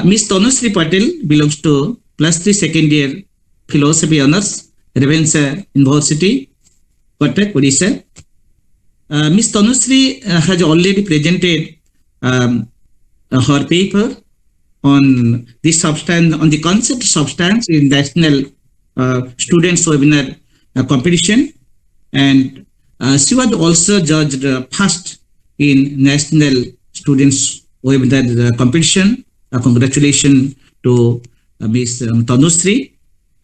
Ms. Tanushree Patel belongs to plus 3 second year philosophy honors, Ravenshaw University, Cuttack, Odisha. Ms. Tanushree has already presented her paper on the substance, on the concept substance in National Students Webinar competition, and she was also judged first in National Students Webinar competition. Congratulations to Ms. Tanushree.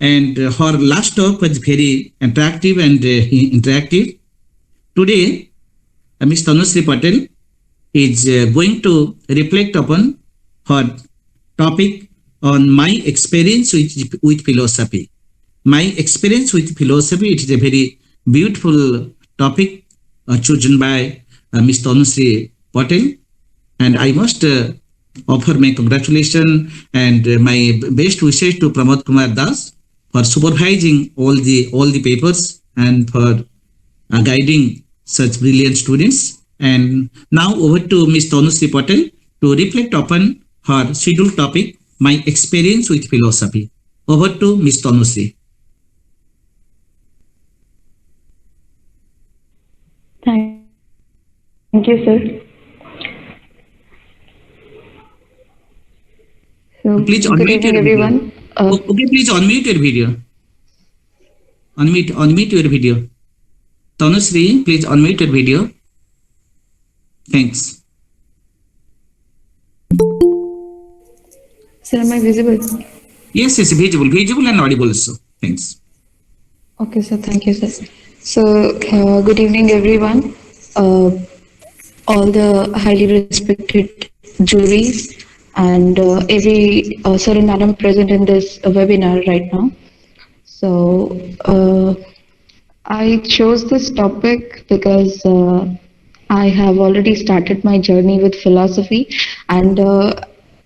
And her last talk was very interactive and interactive. Today, Ms. Tanushree Patel is going to reflect upon her topic on my experience with philosophy. My experience with philosophy, it is a very beautiful topic chosen by Ms. Tanushree Patel, and I must offer my congratulations and my best wishes to Pramod Kumar Das for supervising all the papers and for guiding such brilliant students. And now over to Ms. Tanushree Patel to reflect upon her scheduled topic, my experience with philosophy. Over to Ms. Tanushree. Thank you, sir. So, Please good unmute evening, your everyone. video. Okay, please unmute your video. Unmute your video. Tanushree, please unmute your video. Thanks. Sir, am I visible? Yes, visible and audible also. Thanks. Okay, sir. Thank you, sir. So, good evening, everyone. All the highly respected juries and every sir and madam present in this webinar right now. So, I chose this topic because I have already started my journey with philosophy, and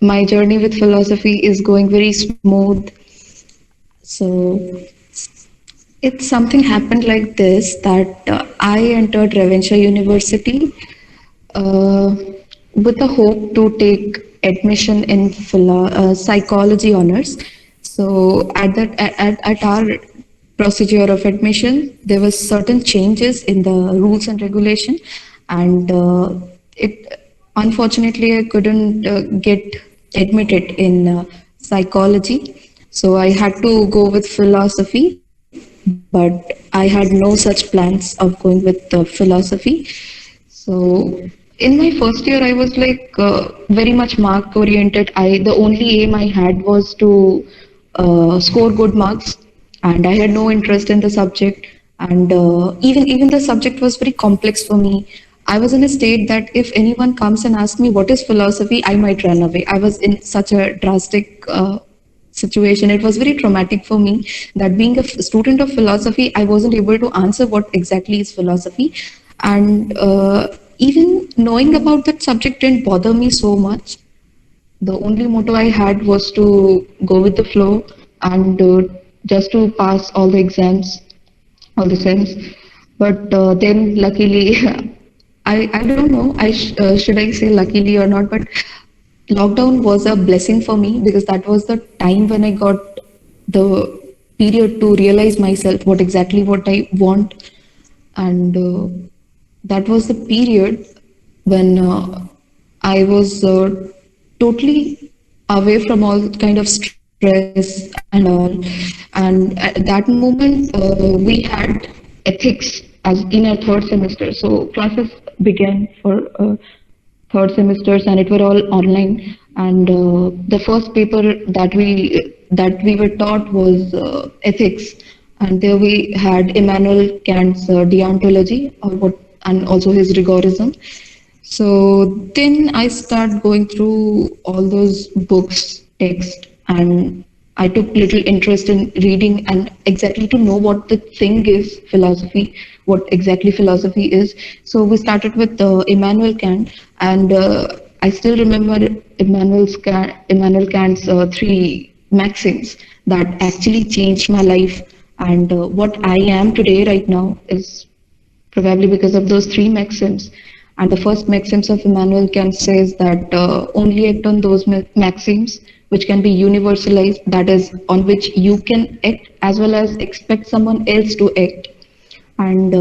my journey with philosophy is going very smooth. So, it's something happened like this that I entered Ravenshaw University uh, with a hope to take admission in psychology honors. So at our procedure of admission, there was certain changes in the rules and regulation, and it unfortunately I couldn't get admitted in psychology. So I had to go with philosophy, but I had no such plans of going with philosophy. So in my first year, I was like very much mark oriented. The only aim I had was to score good marks, and I had no interest in the subject. And even the subject was very complex for me. I was in a state that if anyone comes and asks me what is philosophy, I might run away. I was in such a drastic situation. It was very traumatic for me that being a student of philosophy, I wasn't able to answer what exactly is philosophy. And even knowing about that subject didn't bother me so much. The only motto I had was to go with the flow and just to pass all the exams, all the sems. But then luckily, I don't know, should I say luckily or not, but lockdown was a blessing for me because that was the time when I got the period to realize myself what I want, and that was the period when I was totally away from all kind of stress and all. And at that moment, we had ethics as in our third semester. So classes began for third semesters, and it were all online. And the first paper that we were taught was ethics, and there we had Immanuel Kant's deontology, or what, and also his rigorism. So then I start going through all those books, text, and I took little interest in reading and exactly to know what the thing is philosophy, what exactly philosophy is. So we started with Immanuel Kant, and I still remember Immanuel Kant's three maxims that actually changed my life. And what I am today, right now, is probably because of those three maxims. And the first maxims of Immanuel Kant says that only act on those maxims which can be universalized, that is, on which you can act as well as expect someone else to act. And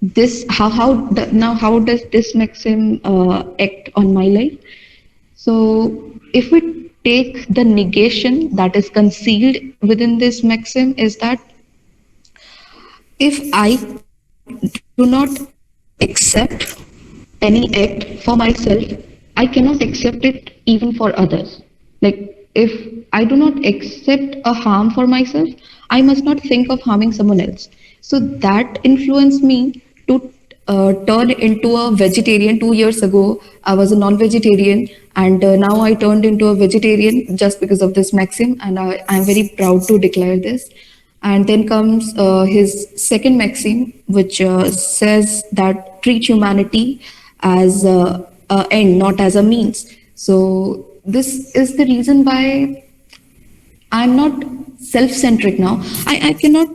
this now how does this maxim act on my life? So if we take the negation that is concealed within this maxim, is that if I do not accept any act for myself, I cannot accept it even for others. Like, if I do not accept a harm for myself, I must not think of harming someone else. So that influenced me to turn into a vegetarian. 2 years ago, I was a non vegetarian, and now I turned into a vegetarian just because of this maxim, and I'm very proud to declare this. And then comes his second maxim, which says that treat humanity as a end, not as a means. So this is the reason why I'm not self-centric now. I cannot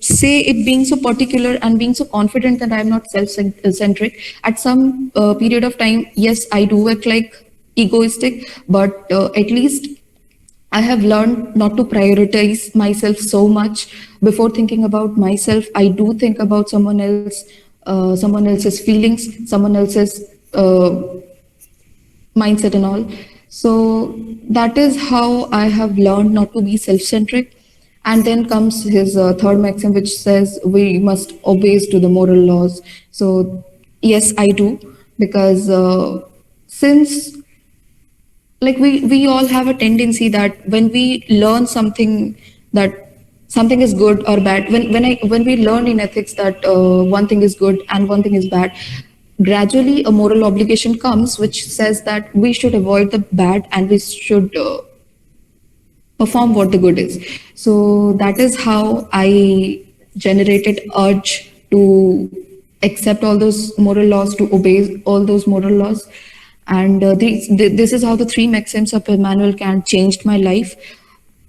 say it being so particular and being so confident that I'm not self-centric. At some period of time, yes, I do act like egoistic, but at least I have learned not to prioritize myself so much before thinking about myself. I do think about someone else's feelings, someone else's mindset, and all. So that is how I have learned not to be self-centric. And then comes his third maxim, which says we must obey to the moral laws. So yes, I do, because since like we all have a tendency that when we learn something, that something is good or bad, when we learn in ethics that one thing is good and one thing is bad, gradually a moral obligation comes which says that we should avoid the bad and we should perform what the good is. So that is how I generated urge to accept all those moral laws, to obey all those moral laws. And this is how the three maxims of Immanuel Kant changed my life.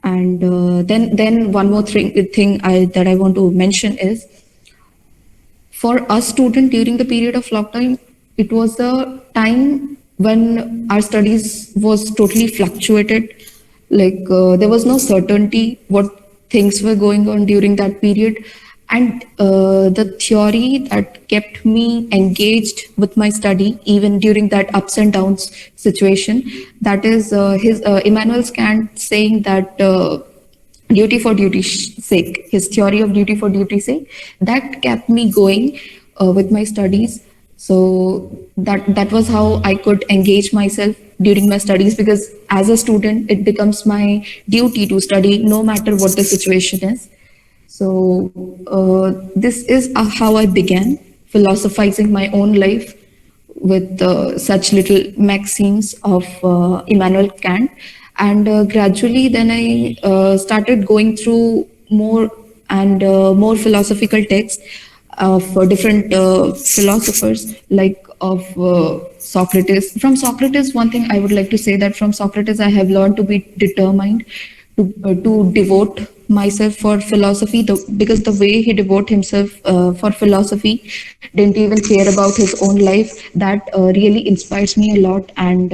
And then one more thing that I want to mention is, for a student during the period of lockdown, it was the time when our studies was totally fluctuated. Like there was no certainty what things were going on during that period. And the theory that kept me engaged with my study, even during that ups and downs situation, that is his Immanuel Kant saying that duty for duty's sake, his theory of duty for duty's sake, that kept me going with my studies. So that was how I could engage myself during my studies, because as a student, it becomes my duty to study no matter what the situation is. So this is how I began philosophizing my own life with such little maxims of Immanuel Kant. And gradually then I started going through more and more philosophical texts of different philosophers, like of Socrates. From Socrates, one thing I would like to say, that from Socrates I have learned to be determined, to devote myself for philosophy, because the way he devoted himself for philosophy, didn't even care about his own life, that really inspires me a lot. And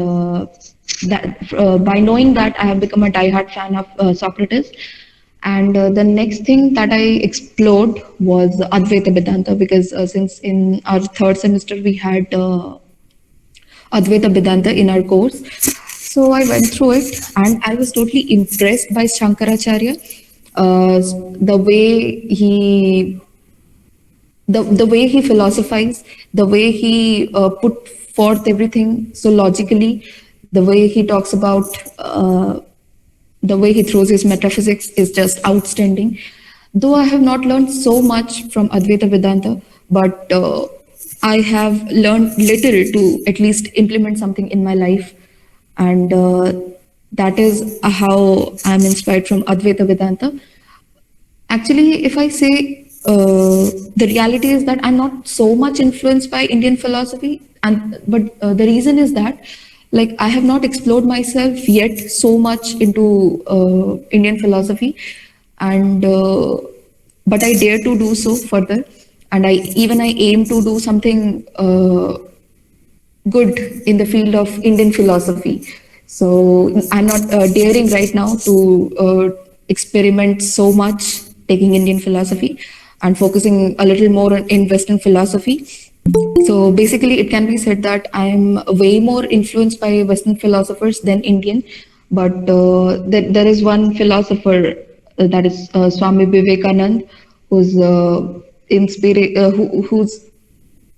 that by knowing that, I have become a diehard fan of Socrates. And the next thing that I explored was Advaita Vedanta, because since in our third semester we had Advaita Vedanta in our course. So I went through it and I was totally impressed by Shankaracharya, the way the way he philosophized, the way he put forth everything so logically, the way he talks about, the way he throws his metaphysics is just outstanding. Though I have not learned so much from Advaita Vedanta, but I have learned little to at least implement something in my life. And that is how I'm inspired from Advaita Vedanta. Actually, if I say the reality is that I'm not so much influenced by Indian philosophy, but the reason is that, like, I have not explored myself yet so much into Indian philosophy, and but I dare to do so further, and I aim to do something good in the field of Indian philosophy. So I'm not daring right now to experiment so much taking Indian philosophy and focusing a little more in Western philosophy. So basically, it can be said that I'm way more influenced by Western philosophers than Indian. But there is one philosopher that is Swami Vivekanand, whose whose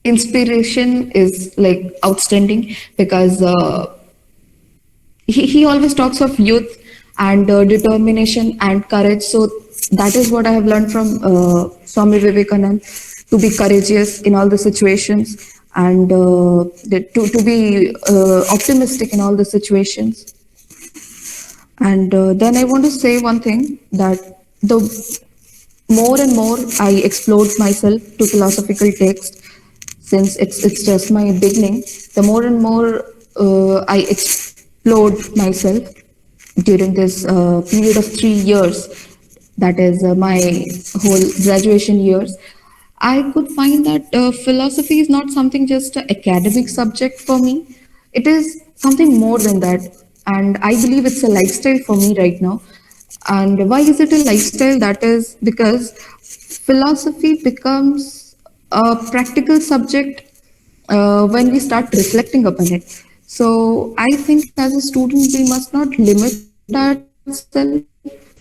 inspiration is like outstanding, because he always talks of youth and determination and courage. So that is what I have learned from Swami Vivekanand, to be courageous in all the situations, and to be optimistic in all the situations. And then I want to say one thing, that the more and more I explored myself to philosophical text, since it's just my beginning, the more and more I explored myself during this period of 3 years, that is my whole graduation years. I could find that philosophy is not something just an academic subject for me. It is something more than that. And I believe it's a lifestyle for me right now. And why is it a lifestyle? That is because philosophy becomes a practical subject when we start reflecting upon it. So I think as a student, we must not limit ourselves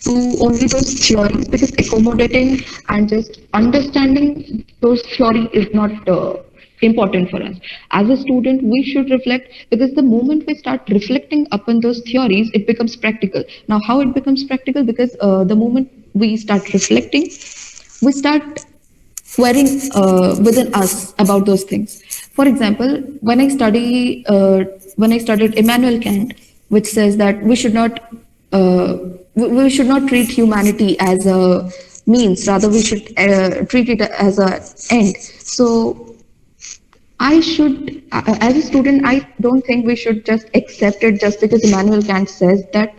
to only those theories, because accommodating and just understanding those theory is not important for us. As a student, we should reflect, because the moment we start reflecting upon those theories, it becomes practical. Now, how it becomes practical? Because the moment we start reflecting, we start querying within us about those things. For example, when I studied Immanuel Kant, which says that we should not treat humanity as a means, rather we should treat it as a end. So as a student, I don't think we should just accept it just because Immanuel Kant says that.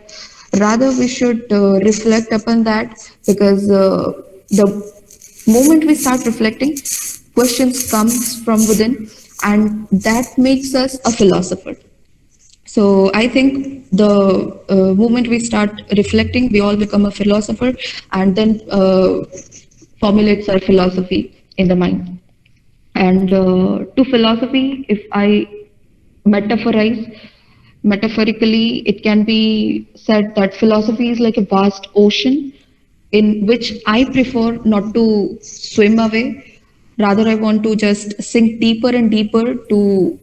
Rather, we should reflect upon that, because the moment we start reflecting, questions comes from within, and that makes us a philosopher. So I think the moment we start reflecting, we all become a philosopher, and then formulates our philosophy in the mind. And to philosophy, if I metaphorize, metaphorically, it can be said that philosophy is like a vast ocean in which I prefer not to swim away. Rather, I want to just sink deeper and deeper to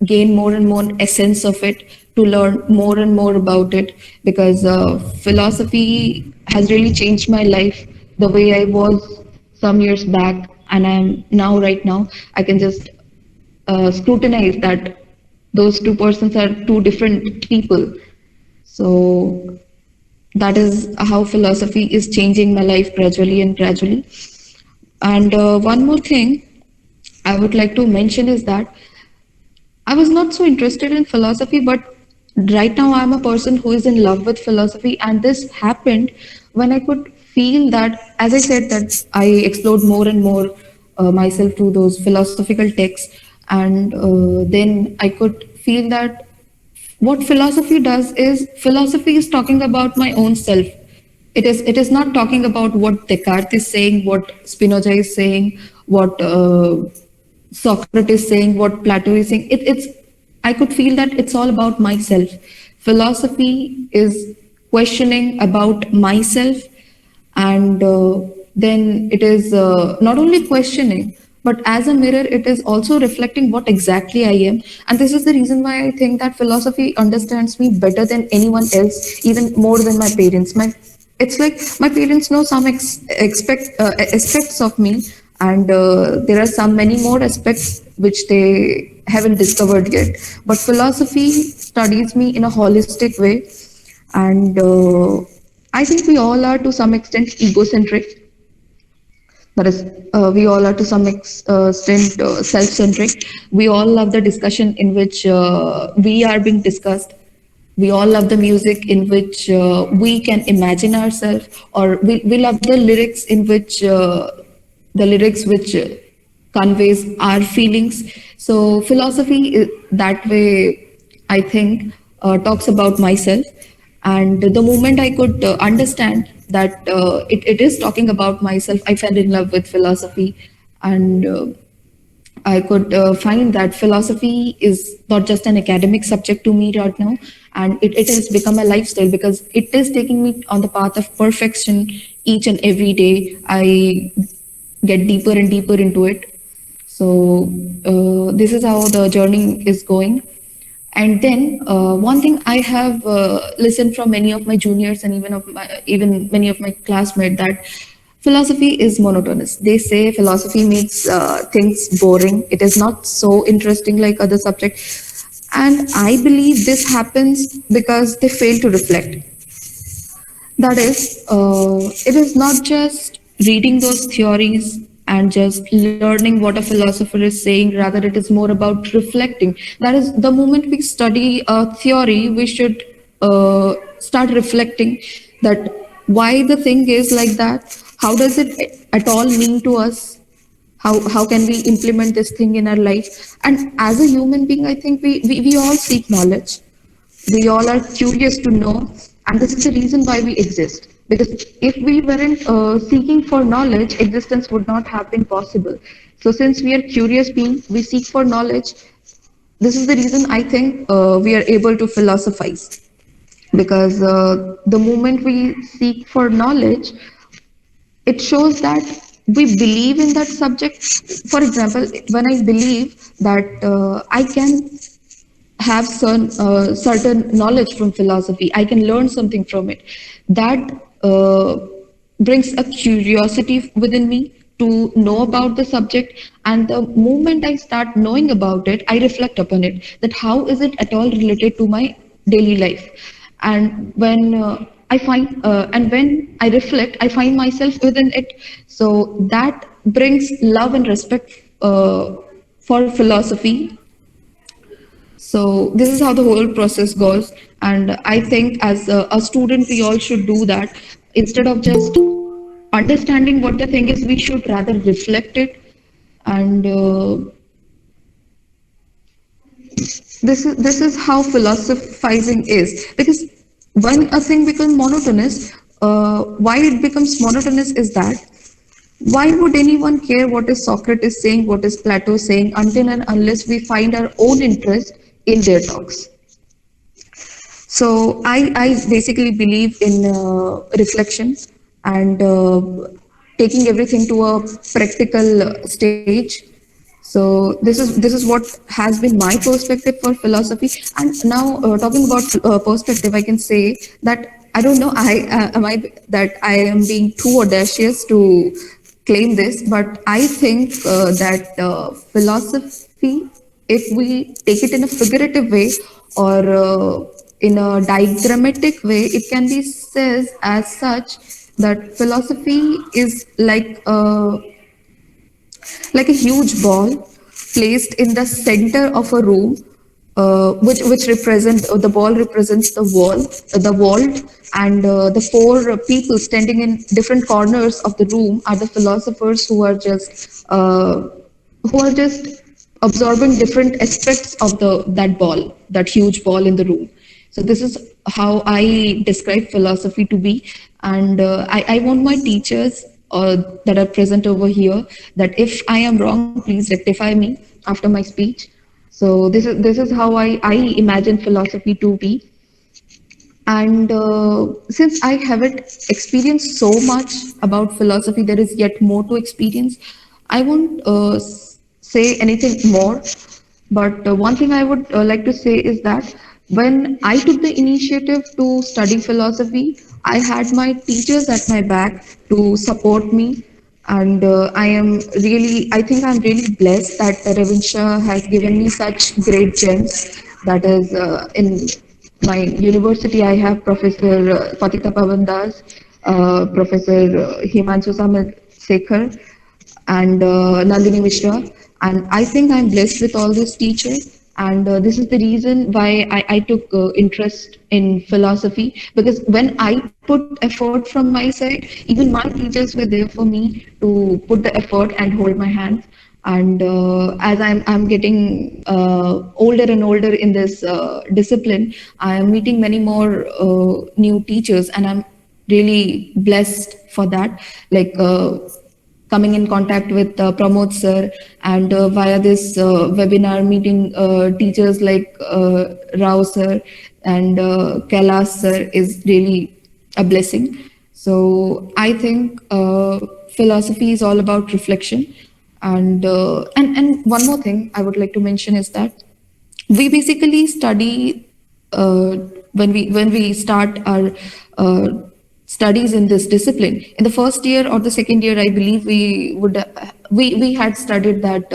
gain more and more essence of it, to learn more and more about it, because philosophy has really changed my life. The way I was some years back and I am now, right now, I can just scrutinize that those two persons are two different people. So that is how philosophy is changing my life gradually and gradually. And one more thing I would like to mention is that I was not so interested in philosophy, but right now I'm a person who is in love with philosophy, and this happened when I could feel that, as I said, that I explored more and more myself through those philosophical texts, and then I could feel that what philosophy is talking about my own self. It is not talking about what Descartes is saying, what Spinoza is saying, what Socrates is saying, what Plato is saying. It's I could feel that it's all about myself. Philosophy is questioning about myself, and then it is not only questioning, but as a mirror, it is also reflecting what exactly I am. And this is the reason why I think that philosophy understands me better than anyone else, even more than my parents. It's like my parents know some aspects of me, and there are some many more aspects which they haven't discovered yet. But philosophy studies me in a holistic way, and I think we all are to some extent egocentric. That is, we all are to some extent self-centric. We all love the discussion in which we are being discussed. We all love the music in which we can imagine ourselves, or we love the lyrics in which conveys our feelings. So philosophy that way, I think, talks about myself. And the moment I could understand that it is talking about myself, I fell in love with philosophy. And I could find that philosophy is not just an academic subject to me right now, and it has become a lifestyle because it is taking me on the path of perfection each and every day. I get deeper and deeper into it. So, this is how the journey is going. And then one thing I have listened from many of my juniors and even many of my classmates, that philosophy is monotonous. They say philosophy makes things boring. It is not so interesting like other subjects. And I believe this happens because they fail to reflect. That is, it is not just reading those theories and just learning what a philosopher is saying, rather, it is more about reflecting. That is, the moment we study a theory, we should start reflecting that why the thing is like that, how does it at all mean to us, how can we implement this thing in our life. And as a human being, I think we all seek knowledge. We all are curious to know, and this is the reason why we exist. Because if we weren't seeking for knowledge, existence would not have been possible. So, since we are curious beings, we seek for knowledge. This is the reason I think we are able to philosophize. Because the moment we seek for knowledge, it shows that we believe in that subject. For example, when I believe that I can have certain knowledge from philosophy, I can learn something from it. That brings a curiosity within me to know about the subject. And the moment I start knowing about it, I reflect upon it, that how is it at all related to my daily life. And when when I reflect, I find myself within it. So that brings love and respect for philosophy. So this is how the whole process goes, and I think as a student, we all should do that. Instead of just understanding what the thing is, we should rather reflect it. And this is how philosophizing is. Because when a thing becomes monotonous, why it becomes monotonous is that why would anyone care what is Socrates saying, what is Plato saying, until and unless we find our own interest in their talks? So I basically believe in reflection and taking everything to a practical stage. So this is what has been my perspective for philosophy. And now talking about perspective, I can say that I don't know, I am I that I am being too audacious to claim this, but I think that philosophy, if we take it in a figurative way or in a diagrammatic way, it can be said as such that philosophy is like a huge ball placed in the center of a room, which represent the ball represents the vault, and the four people standing in different corners of the room are the philosophers who are just absorbing different aspects of the that ball, that huge ball in the room. So this is how I describe philosophy to be. And I want my teachers that are present over here, that if I am wrong, please rectify me after my speech. So this is how I imagine philosophy to be. And since I haven't experienced so much about philosophy, there is yet more to experience. I won't say anything more, but one thing I would like to say is that when I took the initiative to study philosophy, I had my teachers at my back to support me. And I think I'm really blessed that Ravinsha has given me such great gems. That is, in my university, I have Professor Patita Pavan Das, Professor Himanshu Samad Sekhar, and Nandini Mishra. And I think I'm blessed with all these teachers. And this is the reason why I took interest in philosophy, because when I put effort from my side, even my teachers were there for me to put the effort and hold my hand. And as I'm getting older and older in this discipline, I am meeting many more new teachers, and I'm really blessed for that. Like coming in contact with Pramod sir, and via this webinar meeting teachers like Rao sir and Kailash sir is really a blessing. So I think philosophy is all about reflection. And one more thing I would like to mention is that we basically study uh, when we start our uh, studies in this discipline. In the first year or the second year, I believe we had studied that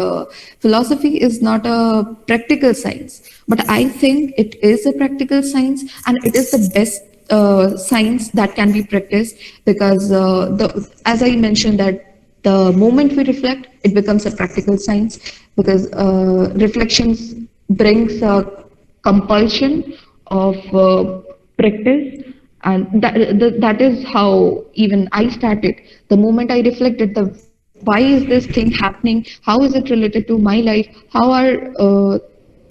philosophy is not a practical science, but I think it is a practical science, and it is the best science that can be practiced, because as I mentioned, that the moment we reflect, it becomes a practical science, because reflections brings a compulsion of practice, and that is how even I started. The moment I reflected, the why is this thing happening? How is it related to my life? How are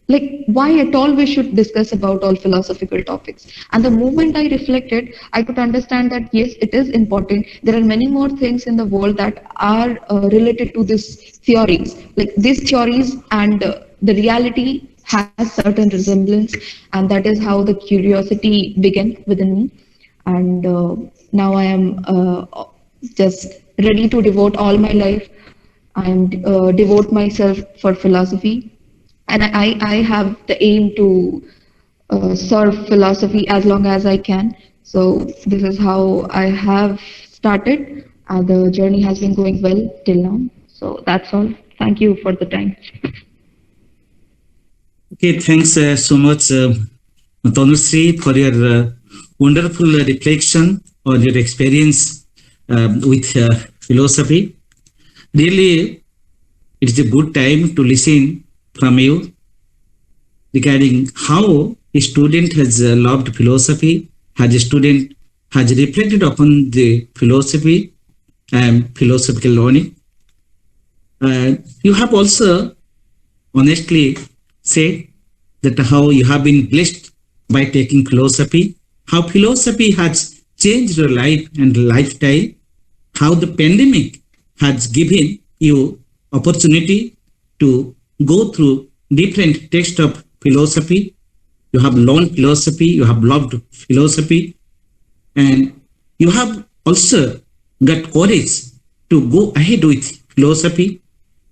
like why at all we should discuss about all philosophical topics? And the moment I reflected, I could understand that yes, it is important. There are many more things in the world that are related to these theories, like these theories, and the reality has certain resemblance, and that is how the curiosity began within me. And now I am just ready to devote all my life. I am devote myself for philosophy, and I have the aim to serve philosophy as long as I can. So this is how I have started. The journey has been going well till now. So that's all. Thank you for the time. Okay, thanks so much, Tanushree, for your wonderful reflection on your experience with philosophy. Really, it is a good time to listen from you regarding how a student has loved philosophy, has a student has reflected upon the philosophy and philosophical learning. You have also honestly said that how you have been blessed by taking philosophy, how philosophy has changed your life and lifestyle, how the pandemic has given you opportunity to go through different texts of philosophy. You have learned philosophy, you have loved philosophy, and you have also got courage to go ahead with philosophy.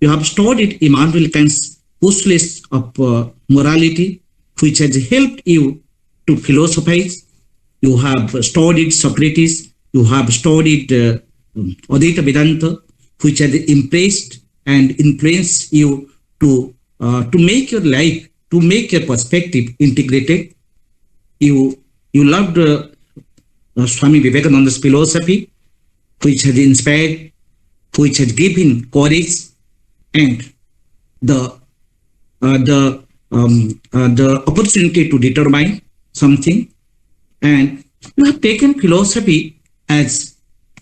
You have studied Immanuel Kant's postulates of morality, which has helped you to philosophize. You have studied Socrates, you have studied Advaita Vedanta, which has impressed and influenced you to make your life, to make your perspective integrated. You loved Swami Vivekananda's philosophy, which has inspired, which has given courage and the the opportunity to determine something. And you have taken philosophy as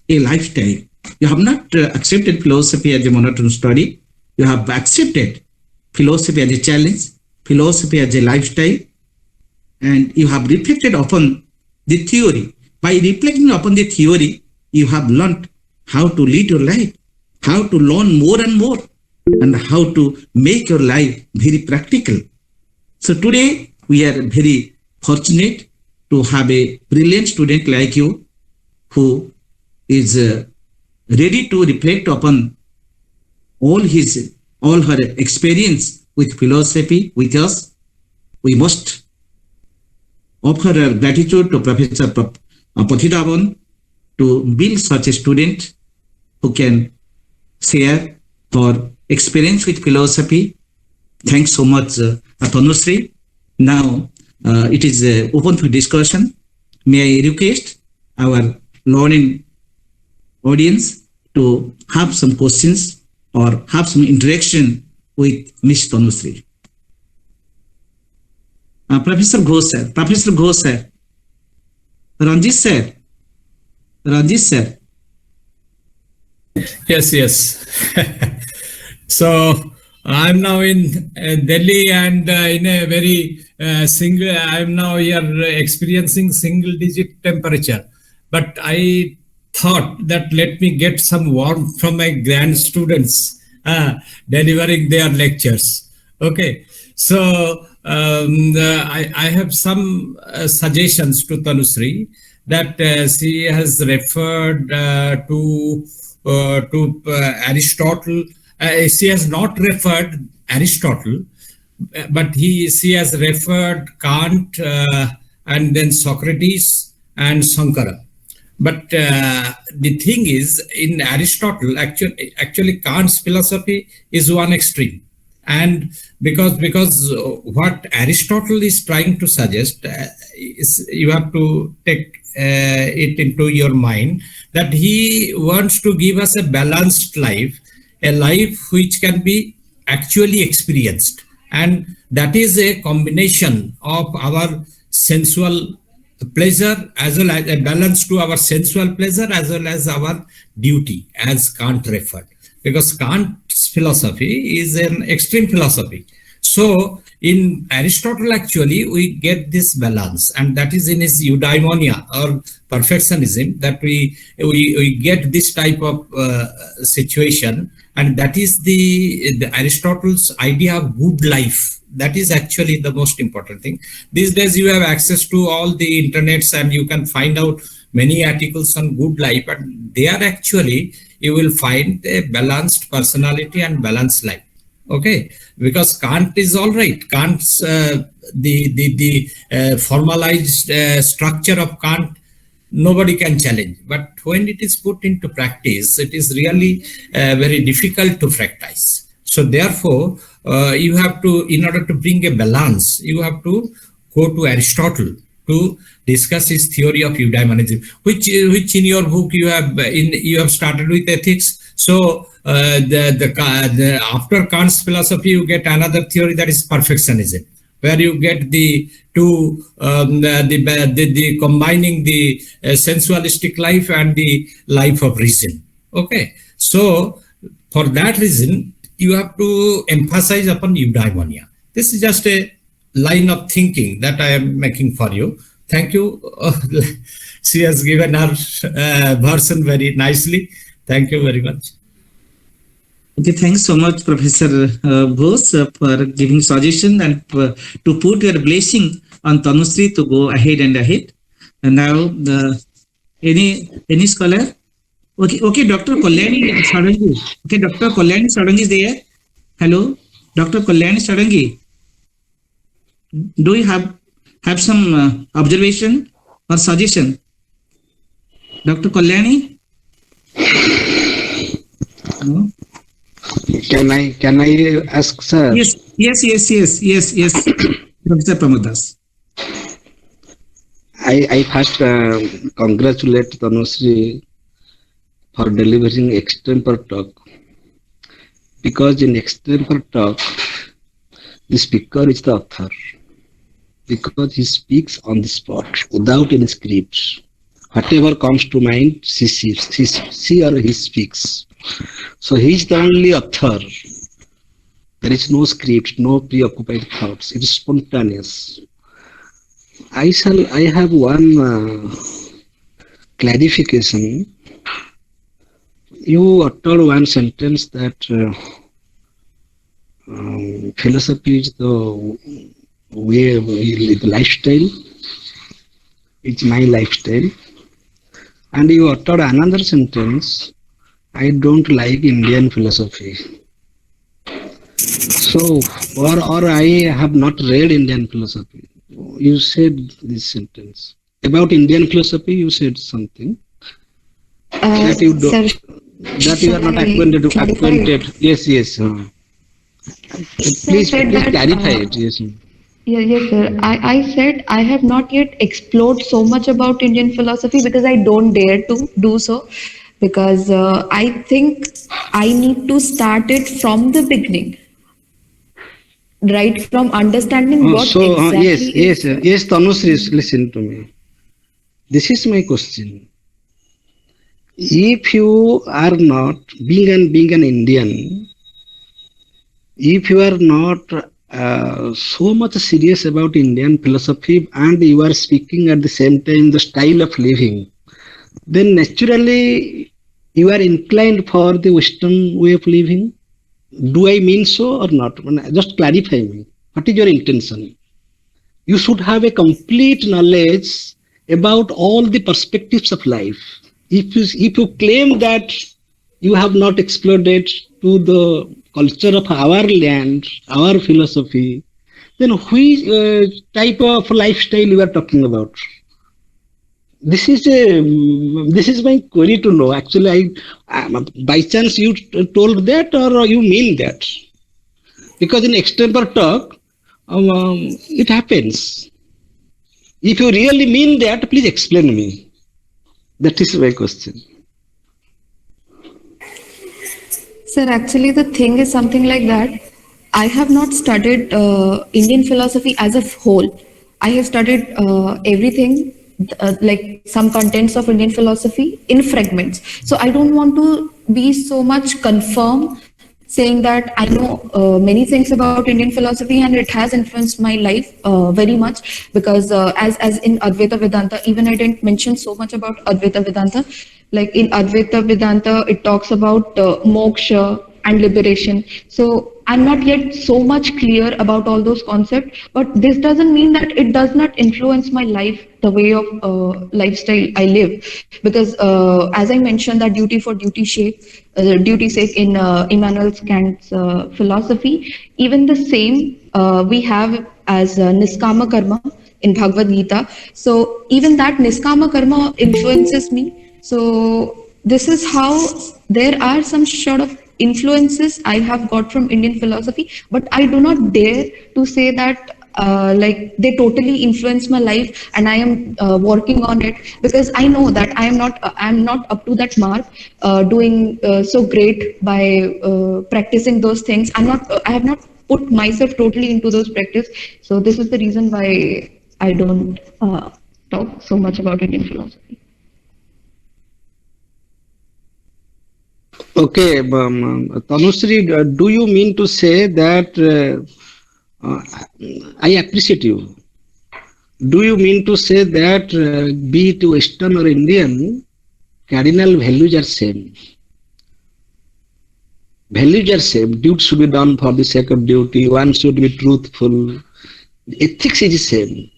a lifestyle. You have not accepted philosophy as a monotonous study. You have accepted philosophy as a challenge, philosophy as a lifestyle, and you have reflected upon the theory. By reflecting upon the theory, you have learned how to lead your life, how to learn more and more, and how to make your life very practical. So today we are very fortunate to have a brilliant student like you who is ready to reflect upon all her experience with philosophy with us. We must offer our gratitude to Professor Pathidavan to build such a student who can share her experience with philosophy. Thanks so much, Tanushree. Now it is open for discussion. May I request our learning audience to have some questions or have some interaction with Ms. Tanushree. Professor Ghosh sir, Ranjit sir, Ranjit sir. Yes, yes. So I'm now in Delhi and in a very single. I'm now here experiencing single digit temperature. But I thought that let me get some warmth from my grand students delivering their lectures. Okay, so I have some suggestions to Tanusri that she has referred to Aristotle. She has not referred Aristotle, but she has referred Kant and then Socrates and Sankara. But the thing is, in Aristotle, actually Kant's philosophy is one extreme, and because what Aristotle is trying to suggest is you have to take it into your mind that he wants to give us a balanced life, a life which can be actually experienced, and that is a combination of our sensual pleasure as well as a balance to our sensual pleasure as well as our duty, as Kant referred, because Kant's philosophy is an extreme philosophy. So in Aristotle, actually, we get this balance, and that is in his eudaimonia or perfectionism that we get this type of situation, and that is the Aristotle's idea of good life. That is actually the most important thing. These days you have access to all the internets and you can find out many articles on good life, but they are actually, you will find a balanced personality and balanced life. Okay, because Kant is all right. Kant's the formalized structure of Kant, nobody can challenge. But when it is put into practice, it is really very difficult to practice. So therefore, you have to, in order to bring a balance, you have to go to Aristotle to discuss his theory of eudaimonism, which in your book you have started with ethics. So after Kant's philosophy, you get another theory, that is perfectionism, where you get the two the combining the sensualistic life and the life of reason. Okay, so for that reason, you have to emphasize upon eudaimonia. This is just a line of thinking that I am making for you. Thank you. She has given her version very nicely. Thank you very much. Okay, thanks so much, Professor Bose, for giving suggestion and to put your blessing on Tanusri to go ahead and ahead. And now, any scholar? Okay, Dr. Kalyani Sarangi. Okay, Dr. Kalyani Sarangi is there. Hello, Dr. Kalyani Sarangi. Do you have some observation or suggestion? Dr. Kalyani? No? Can I ask, sir? Yes. Professor Pramodas. I first congratulate Tanusri for delivering extempore talk, because in extempore talk, the speaker is the author, because he speaks on the spot without any script. Whatever comes to mind, she or he speaks. So he is the only author. There is no script, no preoccupied thoughts. It is spontaneous. I have one clarification. You uttered one sentence that philosophy is the way we live, lifestyle. It's my lifestyle. And you uttered another sentence, I don't like Indian philosophy. So, or I have not read Indian philosophy. You said this sentence. About Indian philosophy, you said something. That you don't, Sir, that you are not acquainted. Yes. Please clarify it. Yes. Yes, sir. I said I have not yet explored so much about Indian philosophy because I don't dare to do so, because I think I need to start it from the beginning, right from understanding what exactly Yes, Tanusri, listen to me. This is my question. If you are not being an Indian, if you are not so much serious about Indian philosophy and you are speaking at the same time the style of living, then naturally you are inclined for the Western way of living. Do I mean so or not? Just clarify me. What is your intention? You should have a complete knowledge about all the perspectives of life. If you claim that you have not explored it to the culture of our land, our philosophy, then which type of lifestyle you are talking about? This is my query to know. Actually, by chance you told that or you mean that? Because in extempore talk, it happens. If you really mean that, please explain me. That is my question. Sir, actually, the thing is something like that. I have not studied Indian philosophy as a whole. I have studied everything, like some contents of Indian philosophy in fragments. So I don't want to be so much confirm saying that I know many things about Indian philosophy and it has influenced my life very much because as in Advaita Vedanta, even I didn't mention so much about Advaita Vedanta. Like in Advaita Vedanta, it talks about moksha and liberation. So I'm not yet so much clear about all those concepts, but this doesn't mean that it does not influence my life, the way of lifestyle I live. Because as I mentioned, that duty for duty's sake in Immanuel Kant's philosophy, even the same we have as Niskama Karma in Bhagavad Gita. So even that Niskama Karma influences me. So this is how there are some sort of influences I have got from Indian philosophy, but I do not dare to say that like they totally influence my life and I am working on it because I know that I'm not up to that mark doing so great by practicing those things. I have not put myself totally into those practice. So this is the reason why I don't talk so much about Indian philosophy. Okay, Tanushree, do you mean to say that I appreciate you? Do you mean to say that be it Western or Indian, cardinal values are same? Values are same. Duty should be done for the sake of duty. One should be truthful. Ethics is the same.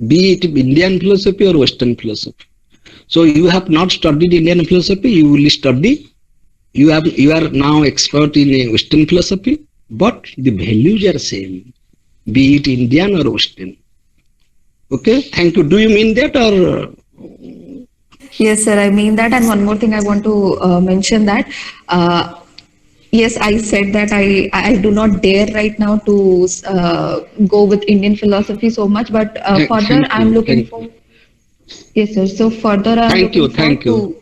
Be it Indian philosophy or Western philosophy. So you have not studied Indian philosophy. You will study. You are now expert in Western philosophy, but the values are same, be it Indian or Western. Okay, thank you. Do you mean that or? Yes, sir, I mean that. And one more thing I want to mention that. Yes, I said that I do not dare right now to go with Indian philosophy so much, but further Thank I'm you. looking for. Yes, sir. So further I'm Thank you. looking for Thank you. to.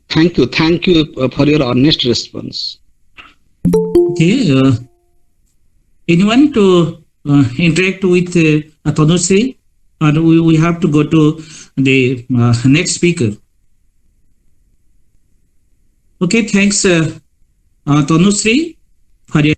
Thank you. Thank you for your honest response. Okay. Anyone to interact with Tanushree, or we have to go to the next speaker? Okay. Thanks, Tanushree, for your